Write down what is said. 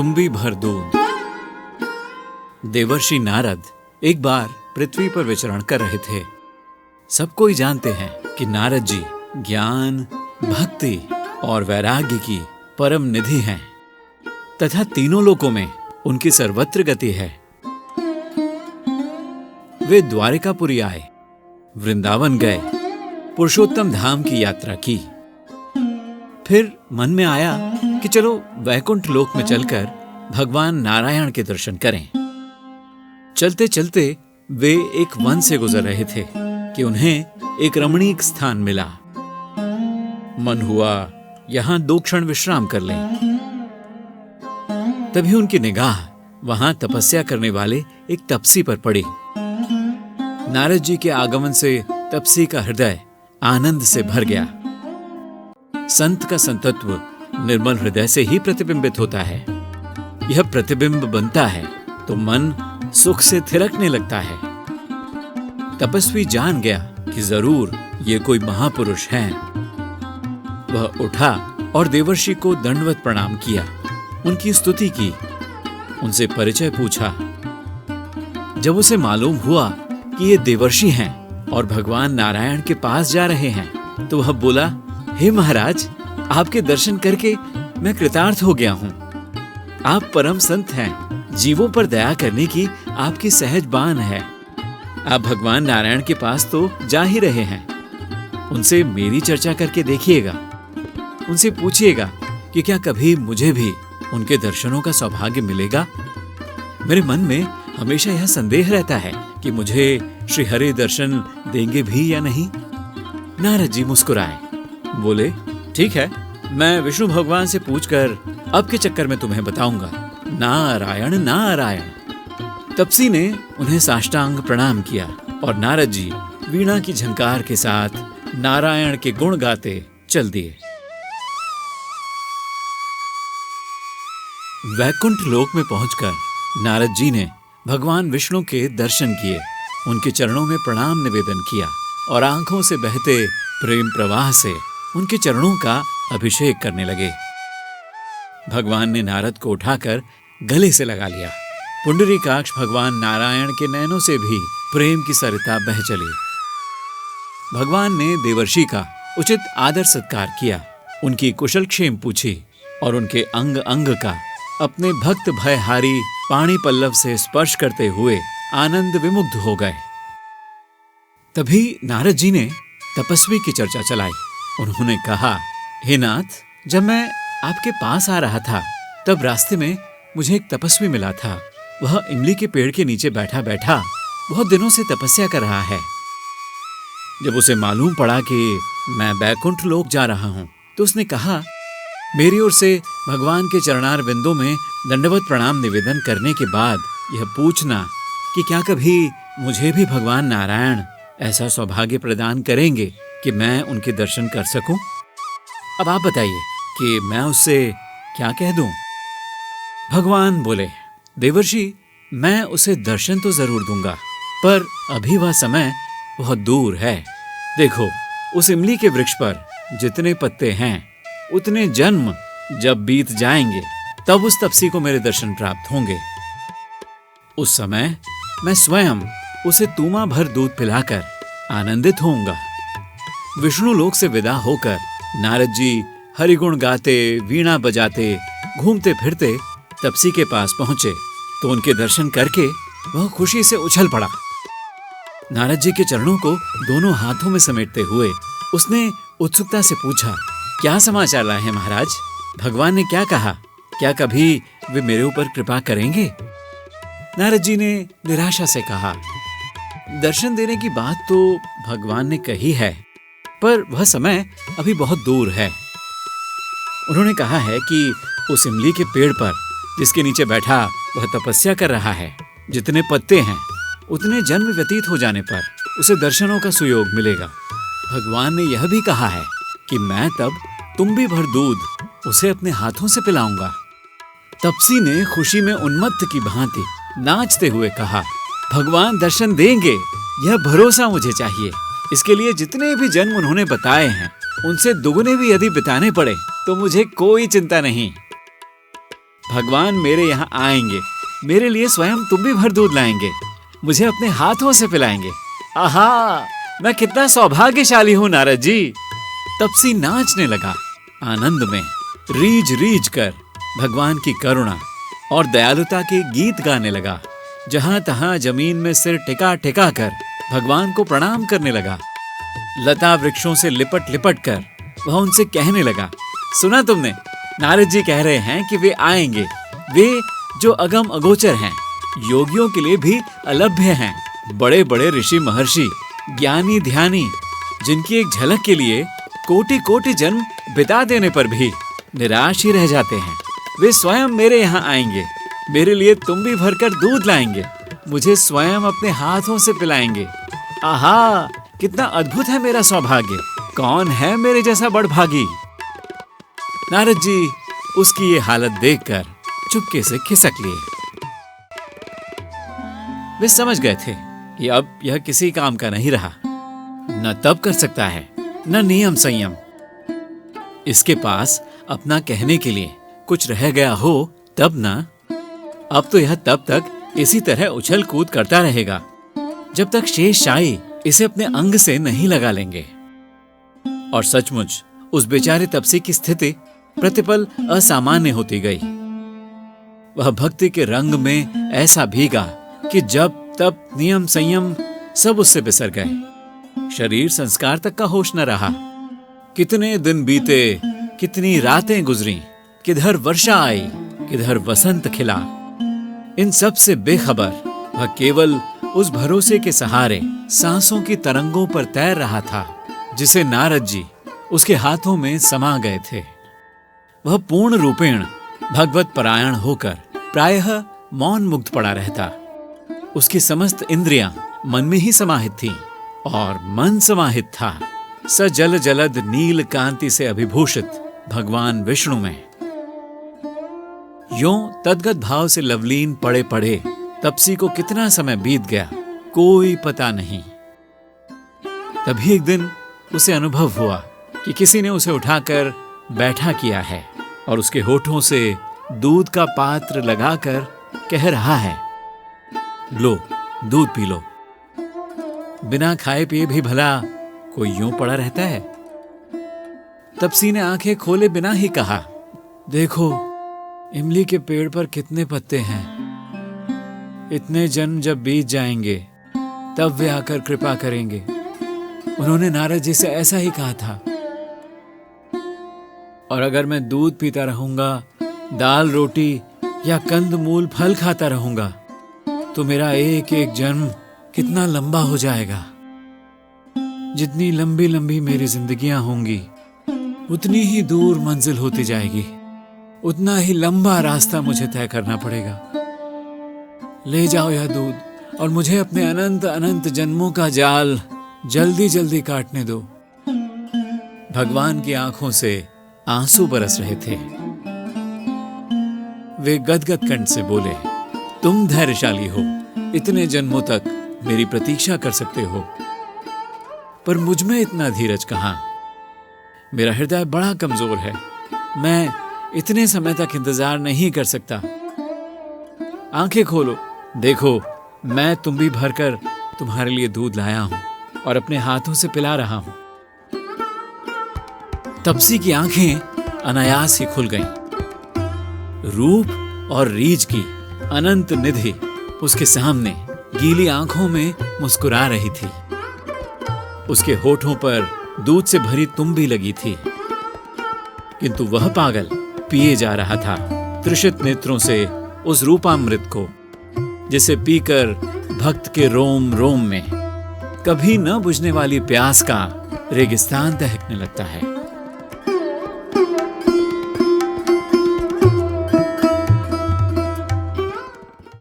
तुम्बी भर दूध। देवर्षि नारद एक बार पृथ्वी पर विचरण कर रहे थे। सब कोई जानते हैं कि नारद जी ज्ञान, भक्ति और वैराग्य की परम निधि हैं तथा तीनों लोकों में उनकी सर्वत्र गति है। वे द्वारिकापुरी आए, वृंदावन गए, पुरुषोत्तम धाम की यात्रा की। फिर मन में आया कि चलो वैकुंठ लोक में चलकर भगवान नारायण के दर्शन करें। चलते चलते वे एक वन से गुजर रहे थे कि उन्हें एक रमणीक स्थान मिला। मन हुआ यहां 2 क्षण विश्राम कर लें। तभी उनकी निगाह वहां तपस्या करने वाले एक तपसी पर पड़ी। नारद जी के आगमन से तपसी का हृदय आनंद से भर गया। संत का संतत्व निर्मल हृदय से ही प्रतिबिंबित होता है। यह प्रतिबिंब बनता है तो मन सुख से थिरकने लगता है। तपस्वी जान गया कि जरूर ये कोई महापुरुष हैं। वह उठा और देवर्षि को दंडवत प्रणाम किया, उनकी स्तुति की, उनसे परिचय पूछा। जब उसे मालूम हुआ कि ये देवर्षि हैं और भगवान नारायण के पास जा रहे हैं तो वह बोला, हे महाराज, आपके दर्शन करके मैं कृतार्थ हो गया हूं। आप परम संत हैं, जीवों पर दया करने की आपकी सहज बान है। आप भगवान नारायण के पास तो जा ही रहे हैं। उनसे मेरी चर्चा करके देखिएगा। उनसे पूछिएगा कि क्या कभी मुझे भी उनके दर्शनों का सौभाग्य मिलेगा। मेरे मन में हमेशा यह संदेह रहता है कि मुझे श्री हरि दर्शन देंगे भी या नहीं। नारद जी मुस्कुराए, बोले, ठीक है, मैं विष्णु भगवान से पूछकर अब के चक्कर में तुम्हें बताऊंगा। नारायण नारायण। तपसी ने उन्हें साष्टांग प्रणाम किया और नारद जी वीणा की झंकार के साथ नारायण के गुण गाते चल दिए। वैकुंठ लोक में पहुंचकर नारद जी ने भगवान विष्णु के दर्शन किए, उनके चरणों में प्रणाम निवेदन किया और आंखों से बहते प्रेम प्रवाह से उनके चरणों का अभिषेक करने लगे। भगवान ने नारद को उठाकर गले से लगा लिया। पुंडरीकाक्ष भगवान नारायण के नयनों से भी प्रेम की सरिता बह चली। भगवान ने देवर्षि का उचित आदर सत्कार किया, उनकी कुशल क्षेम पूछी और उनके अंग अंग का अपने भक्त भयहारी पाणी पल्लव से स्पर्श करते हुए आनंद विमुग्ध हो गए। तभी नारद जी ने तपस्वी की चर्चा चलाई। उन्होंने कहा, हे नाथ, जब मैं आपके पास आ रहा था तब रास्ते में मुझे एक तपस्वी मिला था। वह इमली के पेड़ के नीचे बैठा बैठा बहुत दिनों से तपस्या कर रहा है। जब उसे मालूम पड़ा कि मैं बैकुंठ लोक जा रहा हूं तो उसने कहा, मेरी ओर से भगवान के चरणार बिंदों में दंडवत प्रणाम निवेदन करने के बाद यह पूछना कि क्या कभी मुझे भी भगवान नारायण ऐसा सौभाग्य प्रदान करेंगे कि मैं उनके दर्शन कर सकूं। अब आप बताइए कि मैं उससे क्या कह दूं। भगवान बोले, देवर्षि, मैं उसे दर्शन तो जरूर दूंगा, पर अभी वह समय बहुत दूर है। देखो, उस इमली के वृक्ष पर जितने पत्ते हैं उतने जन्म जब बीत जाएंगे तब उस तपसी को मेरे दर्शन प्राप्त होंगे। उस समय मैं स्वयं उसे तूमा भर दूध पिलाकर आनंदित होऊंगा। विष्णु लोक से विदा होकर नारद जी हरिगुण गाते, वीणा बजाते, घूमते फिरते तपसी के पास पहुंचे तो उनके दर्शन करके वह खुशी से उछल पड़ा। नारद जी के चरणों को दोनों हाथों में समेटते हुए उसने उत्सुकता से पूछा, क्या समाचार लाए हैं महाराज? भगवान ने क्या कहा? क्या कभी वे मेरे ऊपर कृपा करेंगे? नारद जी ने निराशा से कहा, दर्शन देने की बात तो भगवान ने कही है, पर वह समय अभी बहुत दूर है। उन्होंने कहा है कि उस इमली के पेड़ पर जिसके नीचे बैठा वह तपस्या कर रहा है, जितने पत्ते हैं उतने जन्म व्यतीत हो जाने पर उसे दर्शनों का सुयोग मिलेगा। भगवान ने यह भी कहा है कि मैं तब तुम्बी भर दूध उसे अपने हाथों से पिलाऊंगा। तपसी ने खुशी में उन्मत्त की भांति नाचते हुए कहा, भगवान दर्शन देंगे, यह भरोसा मुझे चाहिए। इसके लिए जितने भी जन्म उन्होंने बताए हैं उनसे दुगने भी यदि बिताने पड़े तो मुझे कोई चिंता नहीं। भगवान मेरे यहाँ आएंगे, मेरे लिए स्वयं तुम भी भर दूध लाएंगे, मुझे अपने हाथों से पिलाएंगे। आहा, मैं कितना सौभाग्यशाली हूँ नारद जी। तपसी नाचने लगा, आनंद में रीझ रीझ कर भगवान की करुणा और दयालुता के गीत गाने लगा। जहां तहां जमीन में सिर टिका टिका कर भगवान को प्रणाम करने लगा। लता वृक्षों से लिपट लिपट कर वह उनसे कहने लगा, सुना तुमने, नारद जी कह रहे हैं कि वे आएंगे, वे जो अगम अगोचर हैं, योगियों के लिए भी अलभ्य हैं, बड़े बड़े ऋषि महर्षि, ज्ञानी ध्यानी, जिनकी एक झलक के लिए कोटि कोटि जन्म बिता देने पर भी निराश ही रह जाते हैं, वे स्वयं मेरे यहाँ आएंगे, मेरे लिए तुम भी भरकर दूध लाएंगे, मुझे स्वयं अपने हाथों से पिलाएंगे। आहा, कितना अद्भुत है मेरा सौभाग्य, कौन है मेरे जैसा बड़भागी। नारद जी उसकी ये हालत देखकर चुपके से खिसक लिए। वे समझ गए थे कि अब यह किसी काम का नहीं रहा, न तप कर सकता है, न नियम संयम। इसके पास अपना कहने के लिए कुछ रह गया हो तब ना। अब तो यह तब तक इसी तरह उछल कूद करता रहेगा जब तक शेष शाही इसे अपने अंग से नहीं लगा लेंगे। और सचमुच उस बेचारे तपसी की स्थिति प्रतिपल असामान्य होती गई। वह भक्ति के रंग में ऐसा भीगा कि जब तब नियम संयम सब उससे बिसर गए। शरीर संस्कार तक का होश न रहा। कितने दिन बीते, कितनी रातें गुजरी, किधर वर्षा आई, किधर वसंत खिला। इन सब से बेखबर वह केवल उस भरोसे के सहारे सांसों की तरंगों पर तैर रहा था जिसे नारद जी उसके हाथों में समा गए थे। वह पूर्ण रूपेण भगवत परायण होकर प्रायः मौन मुग्ध पड़ा रहता। उसकी समस्त इंद्रियां मन में ही समाहित थीं और मन समाहित था सजल जलद नील कांति से अभिभूषित भगवान विष्णु में। यों तद्गत भाव से लवलीन पड़े पड़े तपसी को कितना समय बीत गया कोई पता नहीं। तभी एक दिन उसे अनुभव हुआ कि किसी ने उसे उठाकर बैठा किया है और उसके होठों से दूध का पात्र लगाकर कह रहा है, लो दूध पी लो। बिना खाए पिए भी भला कोई यूं पड़ा रहता है। तपसी ने आंखें खोले बिना ही कहा, देखो इमली के पेड़ पर कितने पत्ते हैं, इतने जन्म जब बीत जाएंगे तब वे आकर कृपा करेंगे। उन्होंने नारद जी से ऐसा ही कहा था। और अगर मैं दूध पीता रहूंगा, दाल रोटी या कंद मूल फल खाता रहूंगा तो मेरा एक एक जन्म कितना लंबा हो जाएगा। जितनी लंबी लंबी मेरी जिंदगियां होंगी उतनी ही दूर मंजिल होती जाएगी, उतना ही लंबा रास्ता मुझे तय करना पड़ेगा। ले जाओ यह दूध और मुझे अपने अनंत अनंत जन्मों का जाल जल्दी जल्दी काटने दो। भगवान की आंखों से आंसू बरस रहे थे। वे गदगद कंठ से बोले, तुम धैर्यशाली हो, इतने जन्मों तक मेरी प्रतीक्षा कर सकते हो, पर मुझ में इतना धीरज कहां। मेरा हृदय बड़ा कमजोर है, मैं इतने समय तक इंतजार नहीं कर सकता। आंखें खोलो, देखो मैं तुम भी भरकर तुम्हारे लिए दूध लाया हूं और अपने हाथों से पिला रहा हूं। तपसी की आंखें अनायास ही खुल गईं। रूप और रीझ की अनंत निधि उसके सामने गीली आंखों में मुस्कुरा रही थी। उसके होठों पर दूध से भरी तुम्बी लगी थी, किंतु वह पागल पिए जा रहा था तृषित नेत्रों से उस रूपामृत को, जिसे पीकर भक्त के रोम रोम में कभी न बुझने वाली प्यास का रेगिस्तान दहकने लगता है।